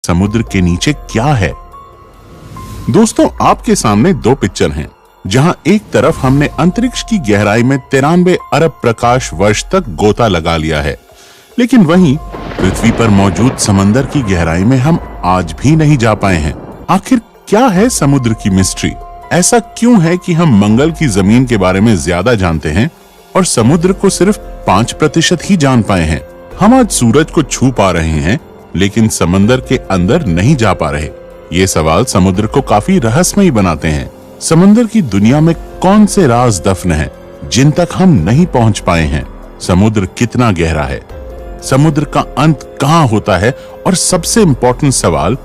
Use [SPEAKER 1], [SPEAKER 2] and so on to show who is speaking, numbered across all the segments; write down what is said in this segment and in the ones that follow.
[SPEAKER 1] समुद्र के नीचे क्या है। दोस्तों, आपके सामने दो पिक्चर हैं, जहां एक तरफ हमने अंतरिक्ष की गहराई में 93 अरब प्रकाश वर्ष तक गोता लगा लिया है, लेकिन वहीं पृथ्वी पर मौजूद समंदर की गहराई में हम आज भी नहीं जा पाए हैं। आखिर क्या है समुद्र की मिस्ट्री? ऐसा क्यों है कि हम मंगल की जमीन के बारे में ज्यादा जानते हैं और समुद्र को सिर्फ 5% ही जान पाए हैं? हम आज सूरज को छू पा रहे हैं, लेकिन समंदर के अंदर नहीं जा पा रहे। ये सवाल समुद्र को काफी रहस्यमयी बनाते हैं। समंदर की दुनिया में कौन से राज दफन हैं, जिन तक हम नहीं पहुंच पाए हैं? समुद्र कितना गहरा है? समुद्र का अंत कहां होता है? और सबसे इम्पोर्टेंट सवाल,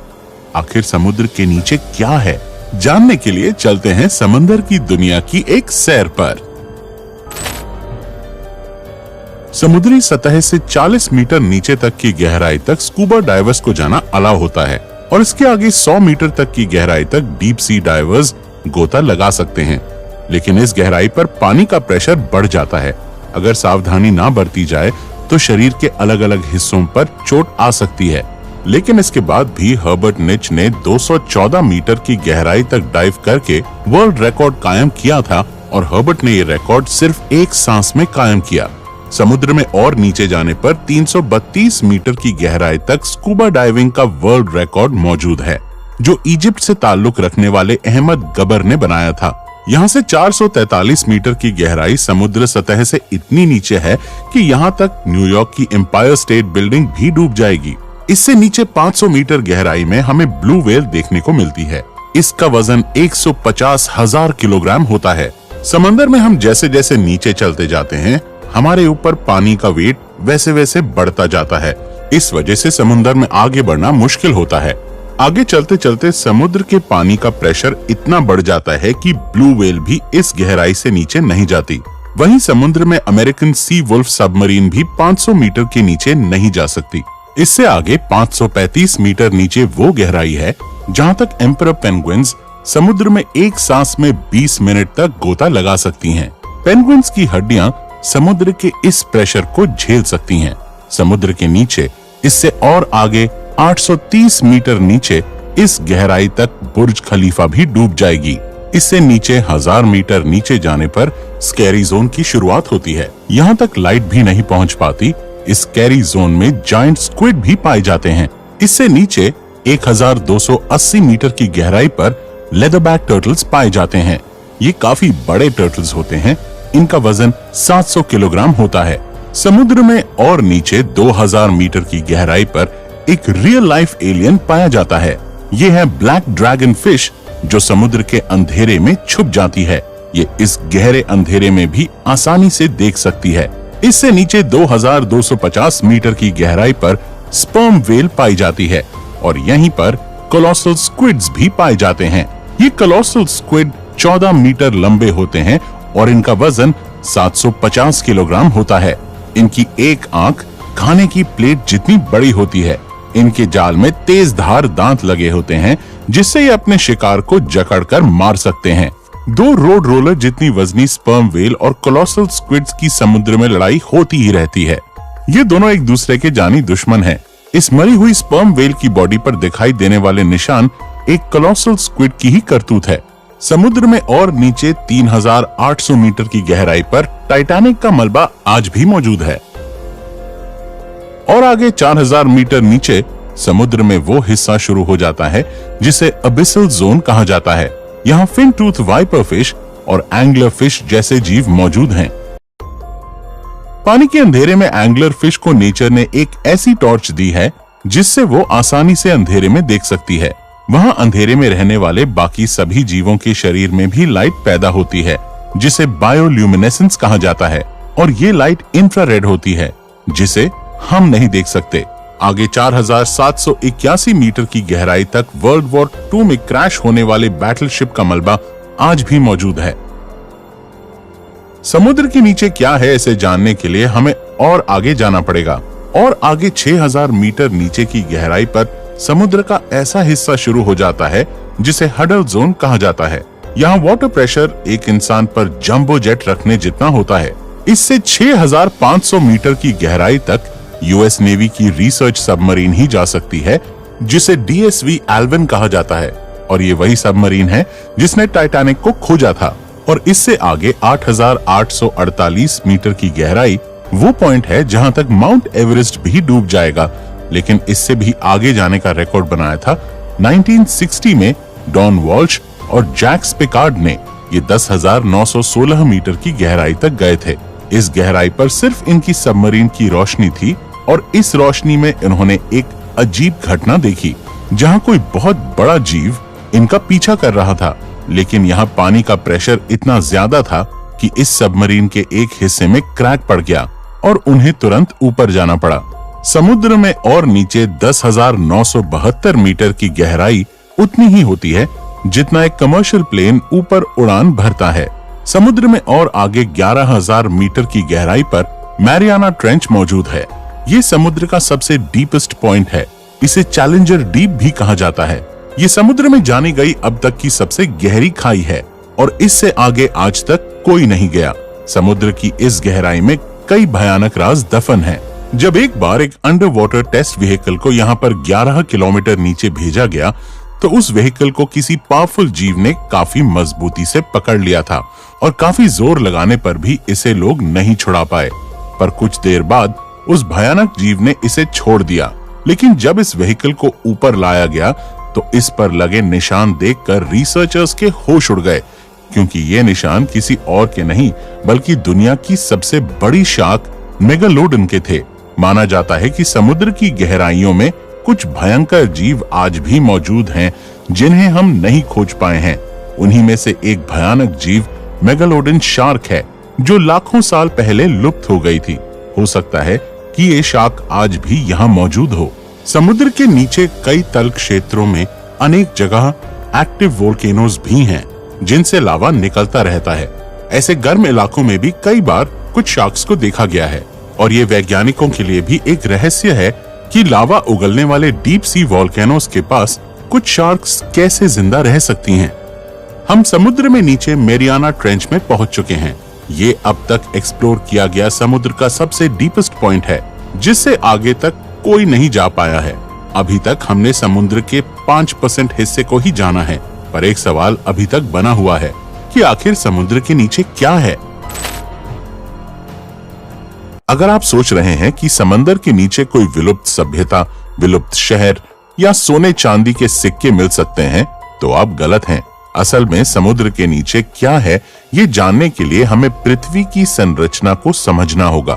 [SPEAKER 1] आखिर समुद्र के नीचे क्या है? जानने के लिए चलते हैं समंदर की दुनिया की एक सैर पर। समुद्री सतह से 40 मीटर नीचे तक की गहराई तक स्कूबा डाइवर्स को जाना अलाउ होता है और इसके आगे 100 मीटर तक की गहराई तक डीप सी डाइवर्स गोता लगा सकते हैं। लेकिन इस गहराई पर पानी का प्रेशर बढ़ जाता है। अगर सावधानी ना बरती जाए तो शरीर के अलग अलग हिस्सों पर चोट आ सकती है। लेकिन इसके बाद भी हर्बर्ट निच ने 214 मीटर की गहराई तक डाइव करके वर्ल्ड रिकॉर्ड कायम किया था और हर्बर्ट ने ये रिकॉर्ड सिर्फ एक सांस में कायम किया। समुद्र में और नीचे जाने पर 332 मीटर की गहराई तक स्कूबा डाइविंग का वर्ल्ड रिकॉर्ड मौजूद है, जो इजिप्ट से ताल्लुक रखने वाले अहमद गबर ने बनाया था। यहाँ से 443 मीटर की गहराई समुद्र सतह से इतनी नीचे है कि यहाँ तक न्यूयॉर्क की एम्पायर स्टेट बिल्डिंग भी डूब जाएगी। इससे नीचे 500 मीटर गहराई में हमें ब्लू व्हेल देखने को मिलती है। इसका वजन 150,000 किलोग्राम होता है। समंदर में हम जैसे जैसे नीचे चलते जाते हैं, हमारे ऊपर पानी का वेट वैसे वैसे बढ़ता जाता है। इस वजह से समुद्र में आगे बढ़ना मुश्किल होता है। आगे चलते चलते समुद्र के पानी का प्रेशर इतना बढ़ जाता है कि ब्लू व्हेल भी इस गहराई से नीचे नहीं जाती। वहीं समुद्र में अमेरिकन सी वुल्फ सबमरीन भी 500 मीटर के नीचे नहीं जा सकती। इससे आगे 535 मीटर नीचे वो गहराई है जहां तक एम्परर पेंगुइन्स समुद्र में एक सांस में 20 मिनट तक गोता लगा सकती हैं। पेंगुइन्स की हड्डियां समुद्र के इस प्रेशर को झेल सकती हैं। समुद्र के नीचे इससे और आगे 830 मीटर नीचे इस गहराई तक बुर्ज खलीफा भी डूब जाएगी। इससे नीचे 1000 मीटर नीचे जाने पर स्कैरी जोन की शुरुआत होती है। यहाँ तक लाइट भी नहीं पहुँच पाती। इस स्कैरी जोन में जायंट स्क्विड भी पाए जाते हैं। इससे नीचे 1280 मीटर की गहराई पर लेदरबैक टर्टल्स पाए जाते हैं। ये काफी बड़े टर्टल्स होते हैं। इनका वजन 700 किलोग्राम होता है। समुद्र में और नीचे 2000 मीटर की गहराई पर एक रियल लाइफ एलियन पाया जाता है। ये है ब्लैक ड्रैगन फिश, जो समुद्र के अंधेरे में छुप जाती है। ये इस गहरे अंधेरे में भी आसानी से देख सकती है। इससे नीचे 2250 मीटर की गहराई पर स्पर्म व्हेल पाई जाती है और यहीं पर कोलोसल स्क्विड्स भी पाए जाते हैं। ये कोलोसल स्क्विड 14 मीटर लंबे होते हैं और इनका वजन 750 किलोग्राम होता है। इनकी एक आंख खाने की प्लेट जितनी बड़ी होती है। इनके जाल में तेज धार दांत लगे होते हैं, जिससे ये अपने शिकार को जकड़कर मार सकते हैं। दो रोड रोलर जितनी वजनी स्पर्म व्हेल और कोलोसल स्क्विड्स की समुद्र में लड़ाई होती ही रहती है। ये दोनों एक दूसरे के जानी दुश्मन हैं। इस मरी हुई स्पर्म व्हेल की बॉडी पर दिखाई देने वाले निशान एक कोलोसल स्क्विड की ही करतूत है। समुद्र में और नीचे 3800 मीटर की गहराई पर टाइटैनिक का मलबा आज भी मौजूद है और आगे 4000 मीटर नीचे समुद्र में वो हिस्सा शुरू हो जाता है जिसे अबिसल जोन कहा जाता है। यहाँ फिन टूथ वाइपर फिश और एंगलर फिश जैसे जीव मौजूद हैं। पानी के अंधेरे में एंगलर फिश को नेचर ने एक ऐसी टॉर्च दी है जिससे वो आसानी से अंधेरे में देख सकती है। वहाँ अंधेरे में रहने वाले बाकी सभी जीवों के शरीर में भी लाइट पैदा होती है, जिसे बायोल्यूमिनेसेंस कहा जाता है और ये लाइट इंफ्रारेड होती है, जिसे हम नहीं देख सकते। आगे 4781 मीटर की गहराई तक वर्ल्ड वॉर 2 में क्रैश होने वाले बैटलशिप का मलबा आज भी मौजूद है। समुद्र के नीचे क्या है इसे जानने के लिए हमें और आगे जाना पड़ेगा और आगे 6000 मीटर नीचे की गहराई पर समुद्र का ऐसा हिस्सा शुरू हो जाता है जिसे हडल जोन कहा जाता है। यहाँ वाटर प्रेशर एक इंसान पर जंबो जेट रखने जितना होता है। इससे 6500 मीटर की गहराई तक यूएस नेवी की रिसर्च सबमरीन ही जा सकती है जिसे DSV एल्विन कहा जाता है, और ये वही सबमरीन है जिसने टाइटैनिक को खोजा था। और इससे आगे 8,848 मीटर की गहराई वो पॉइंट है जहां तक माउंट एवरेस्ट भी डूब जाएगा, लेकिन इससे भी आगे जाने का रिकॉर्ड बनाया था 1960 में डॉन वॉल्श और जैक स्पिकार्ड ने। ये 10,916 मीटर की गहराई तक गए थे। इस गहराई पर सिर्फ इनकी सबमरीन की रोशनी थी, और इस रोशनी में इन्होंने एक अजीब घटना देखी, जहां कोई बहुत बड़ा जीव इनका पीछा कर रहा था। लेकिन यहाँ पानी का प्रेशर इतना ज्यादा था कि इस सबमरीन के एक हिस्से में क्रैक पड़ गया और उन्हें तुरंत ऊपर जाना पड़ा। समुद्र में और नीचे 10,972 मीटर की गहराई उतनी ही होती है जितना एक कमर्शियल प्लेन ऊपर उड़ान भरता है। समुद्र में और आगे 11,000 मीटर की गहराई पर मैरियाना ट्रेंच मौजूद है। ये समुद्र का सबसे डीपेस्ट पॉइंट है। इसे चैलेंजर डीप भी कहा जाता है। ये समुद्र में जानी गई अब तक की सबसे गहरी खाई है, और इससे आगे आज तक कोई नहीं गया। समुद्र की इस गहराई में कई भयानक राज दफन हैं। जब एक बार एक अंडर वाटर टेस्ट व्हीकल को यहाँ पर 11 किलोमीटर नीचे भेजा गया, तो उस व्हीकल को किसी पावरफुल जीव ने काफी मजबूती से पकड़ लिया था, और काफी जोर लगाने पर भी इसे लोग नहीं छुड़ा पाए। पर कुछ देर बाद उस भयानक जीव ने इसे छोड़ दिया। लेकिन जब इस व्हीकल को ऊपर लाया गया, तो इस पर लगे निशान देखकर रिसर्चर्स के होश उड़ गए, क्योंकि ये निशान किसी और के नहीं बल्कि दुनिया की सबसे बड़ी शार्क मेगालोडन के थे। माना जाता है कि समुद्र की गहराइयों में कुछ भयंकर जीव आज भी मौजूद हैं, जिन्हें हम नहीं खोज पाए हैं। उन्हीं में से एक भयानक जीव मेगालोडन शार्क है, जो लाखों साल पहले लुप्त हो गई थी। हो सकता है कि ये शार्क आज भी यहाँ मौजूद हो। समुद्र के नीचे कई तल क्षेत्रों में अनेक जगह एक्टिव वोल्केनोज भी हैं, जिनसे लावा निकलता रहता है। ऐसे गर्म इलाकों में भी कई बार कुछ शार्क्स को देखा गया है, और ये वैज्ञानिकों के लिए भी एक रहस्य है कि लावा उगलने वाले डीप सी वोल्केनोज के पास कुछ शार्क्स कैसे जिंदा रह सकती हैं। हम समुद्र में नीचे मैरियाना ट्रेंच में पहुंच चुके हैं। ये अब तक एक्सप्लोर किया गया समुद्र का सबसे डीपेस्ट पॉइंट है, जिससे आगे तक कोई नहीं जा पाया है। अभी तक हमने समुद्र के 5% हिस्से को ही जाना है, पर एक सवाल अभी तक बना हुआ है कि आखिर समुद्र के नीचे क्या है। अगर आप सोच रहे हैं कि समंदर के नीचे कोई विलुप्त सभ्यता, विलुप्त शहर या सोने चांदी के सिक्के मिल सकते हैं, तो आप गलत हैं। असल में समुद्र के नीचे क्या है, ये जानने के लिए हमें पृथ्वी की संरचना को समझना होगा।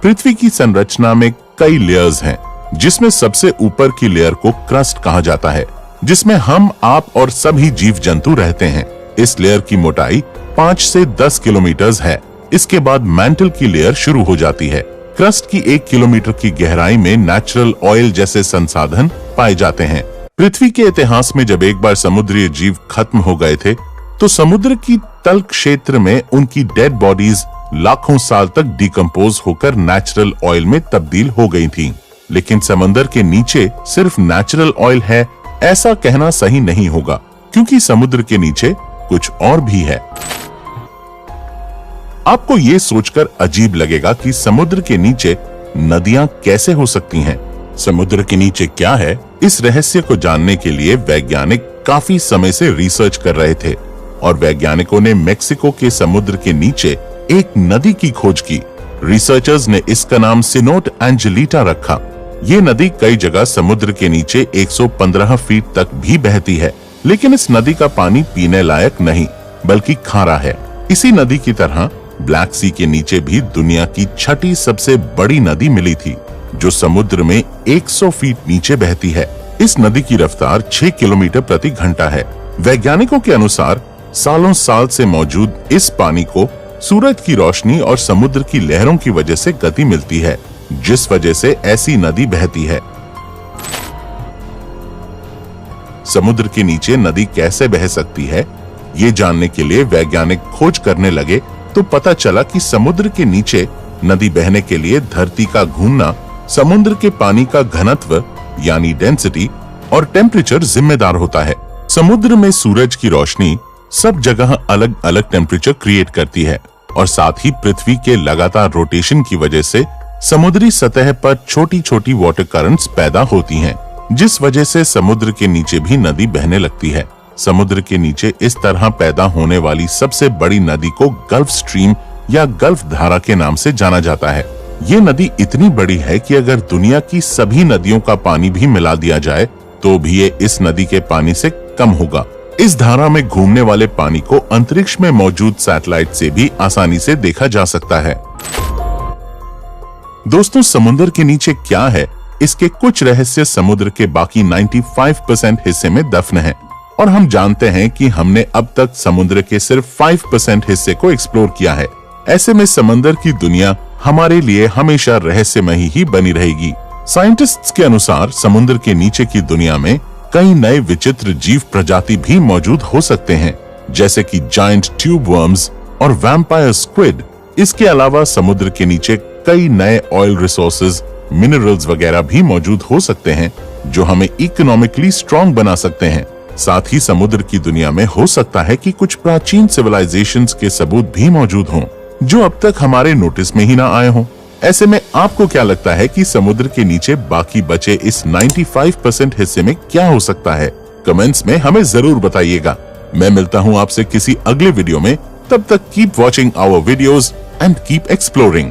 [SPEAKER 1] पृथ्वी की संरचना में कई लेयर्स हैं, जिसमें सबसे ऊपर की लेयर को क्रस्ट कहा जाता है, जिसमें हम, आप और सभी जीव जंतु रहते हैं। इस लेयर की मोटाई 5 से 10 किलोमीटर है। इसके बाद मैंटल की लेयर शुरू हो जाती है। क्रस्ट की 1 किलोमीटर की गहराई में नेचुरल ऑयल जैसे संसाधन पाए जाते हैं। पृथ्वी के इतिहास में जब एक बार समुद्री जीव खत्म हो गए थे, तो समुद्र की तल क्षेत्र में उनकी डेड बॉडीज लाखों साल तक डिकम्पोज होकर नेचुरल ऑयल में तब्दील हो गई थी। लेकिन समंदर के नीचे सिर्फ नेचुरल ऑयल है, ऐसा कहना सही नहीं होगा, क्योंकि समुद्र के नीचे कुछ और भी है। आपको ये सोचकर अजीब लगेगा कि समुद्र के नीचे नदियां कैसे हो सकती हैं। समुद्र के नीचे क्या है, इस रहस्य को जानने के लिए वैज्ञानिक काफी समय से रिसर्च कर रहे थे, और वैज्ञानिकों ने मेक्सिको के समुद्र के नीचे एक नदी की खोज की। रिसर्चर्स ने इसका नाम सिनोट एंजेलिटा रखा। ये नदी कई जगह समुद्र के नीचे 115 फीट तक भी बहती है, लेकिन इस नदी का पानी पीने लायक नहीं बल्कि खारा है। इसी नदी की तरह ब्लैक सी के नीचे भी दुनिया की 6ठी सबसे बड़ी नदी मिली थी, जो समुद्र में 100 फीट नीचे बहती है। इस नदी की रफ्तार 6 किलोमीटर प्रति घंटा है। वैज्ञानिकों के अनुसार सालों साल से मौजूद इस पानी को सूरज की रोशनी और समुद्र की लहरों की वजह से गति मिलती है, जिस वजह से ऐसी नदी बहती है। समुद्र के नीचे नदी कैसे बह सकती है, ये जानने के लिए वैज्ञानिक खोज करने लगे, तो पता चला कि समुद्र के नीचे नदी बहने के लिए धरती का घूमना, समुद्र के पानी का घनत्व यानी डेंसिटी और टेम्परेचर जिम्मेदार होता है। समुद्र में सूरज की रोशनी सब जगह अलग अलग टेम्परेचर क्रिएट करती है, और साथ ही पृथ्वी के लगातार रोटेशन की वजह से समुद्री सतह पर छोटी छोटी वाटर करंट्स पैदा होती हैं, जिस वजह से समुद्र के नीचे भी नदी बहने लगती है। समुद्र के नीचे इस तरह पैदा होने वाली सबसे बड़ी नदी को गल्फ स्ट्रीम या गल्फ धारा के नाम से जाना जाता है। ये नदी इतनी बड़ी है कि अगर दुनिया की सभी नदियों का पानी भी मिला दिया जाए तो भी ये इस नदी के पानी से कम होगा। इस धारा में घूमने वाले पानी को अंतरिक्ष में मौजूद सैटेलाइट से भी आसानी से देखा जा सकता है। दोस्तों, समुद्र के नीचे क्या है, इसके कुछ रहस्य समुद्र के बाकी 95% हिस्से में दफन हैं। और हम जानते हैं कि हमने अब तक समुद्र के सिर्फ 5% हिस्से को एक्सप्लोर किया है। ऐसे में समंदर की दुनिया हमारे लिए हमेशा रहस्यमयी ही बनी रहेगी। साइंटिस्ट्स के अनुसार समुद्र के नीचे की दुनिया में कई नए विचित्र जीव प्रजाति भी मौजूद हो सकते हैं, जैसे कि जायंट ट्यूब वर्म्स और वैम्पायर स्क्विड। इसके अलावा समुद्र के नीचे कई नए ऑयल रिसोर्सेज, मिनरल्स वगैरह भी मौजूद हो सकते हैं जो हमें इकोनॉमिकली स्ट्रॉन्ग बना सकते हैं। साथ ही समुद्र की दुनिया में हो सकता है कि कुछ प्राचीन सिविलाइजेशंस के सबूत भी मौजूद हों जो अब तक हमारे नोटिस में ही ना आए हों। ऐसे में आपको क्या लगता है कि समुद्र के नीचे बाकी बचे इस 95% हिस्से में क्या हो सकता है? कमेंट्स में हमें जरूर बताइएगा। मैं मिलता हूं आपसे किसी अगले वीडियो में। तब तक keep watching our videos and keep exploring.